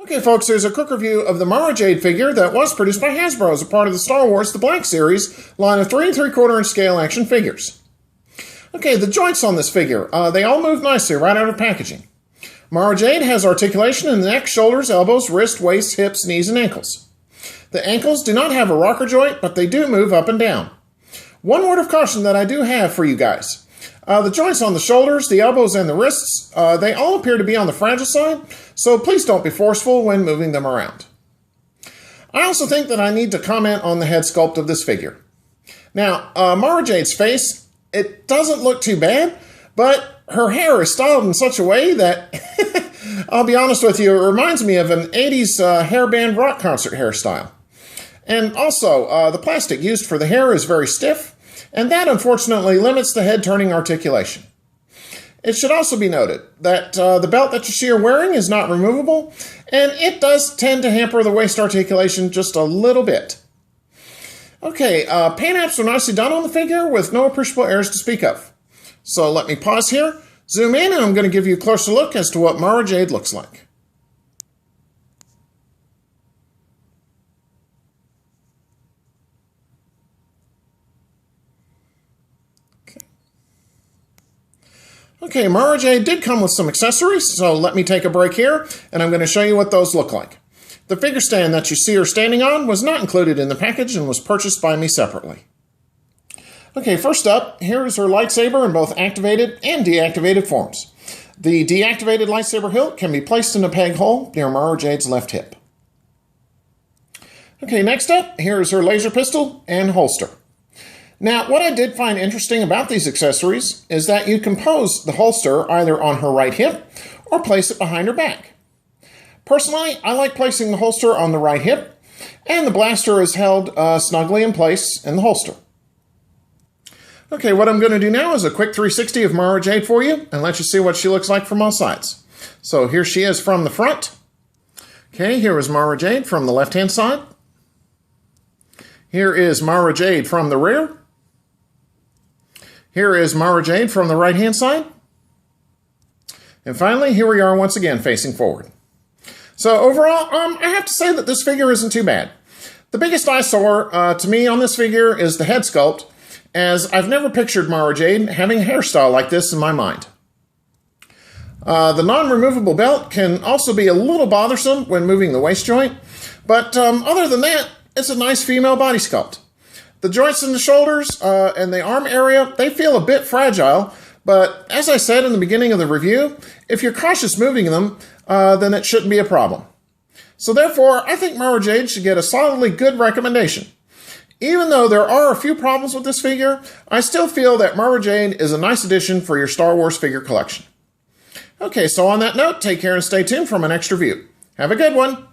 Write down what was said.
Okay, folks, here's a quick review of the Mara Jade figure that was produced by Hasbro as a part of the Star Wars The Black Series line of 3 3/4 inch scale action figures. Okay, the joints on this figure, they all move nicely right out of packaging. Mara Jade has articulation in the neck, shoulders, elbows, wrist, waist, hips, knees, and ankles. The ankles do not have a rocker joint, but they do move up and down. One word of caution that I do have for you guys. The joints on the shoulders, the elbows, and the wrists, they all appear to be on the fragile side, so please don't be forceful when moving them around. I also think that I need to comment on the head sculpt of this figure. Now, Mara Jade's face, it doesn't look too bad, but her hair is styled in such a way that, I'll be honest with you, it reminds me of an 80s hairband rock concert hairstyle. And also, the plastic used for the hair is very stiff, and that unfortunately limits the head turning articulation. It should also be noted that the belt that you see her wearing is not removable, and it does tend to hamper the waist articulation just a little bit. Okay, paint apps are nicely done on the figure with no appreciable errors to speak of. So let me pause here, zoom in, and I'm going to give you a closer look as to what Mara Jade looks like. Okay, Mara Jade did come with some accessories, so let me take a break here, and I'm going to show you what those look like. The figure stand that you see her standing on was not included in the package and was purchased by me separately. Okay, first up, here is her lightsaber in both activated and deactivated forms. The deactivated lightsaber hilt can be placed in a peg hole near Mara Jade's left hip. Okay, next up, here is her laser pistol and holster. Now, what I did find interesting about these accessories is that you can pose the holster either on her right hip or place it behind her back. Personally, I like placing the holster on the right hip, and the blaster is held snugly in place in the holster. Okay, what I'm going to do now is a quick 360 of Mara Jade for you and let you see what she looks like from all sides. So here she is from the front. Okay, here is Mara Jade from the left-hand side. Here is Mara Jade from the rear. Here is Mara Jade from the right-hand side. And finally, here we are once again facing forward. So overall, I have to say that this figure isn't too bad. The biggest eyesore to me on this figure is the head sculpt, as I've never pictured Mara Jade having a hairstyle like this in my mind. The non-removable belt can also be a little bothersome when moving the waist joint, but other than that, it's a nice female body sculpt. The joints in the shoulders and the arm area, they feel a bit fragile, but as I said in the beginning of the review, if you're cautious moving them, then it shouldn't be a problem. So therefore, I think Mara Jade should get a solidly good recommendation. Even though there are a few problems with this figure, I still feel that Mara Jade is a nice addition for your Star Wars figure collection. Okay, so on that note, take care and stay tuned for my next review. Have a good one!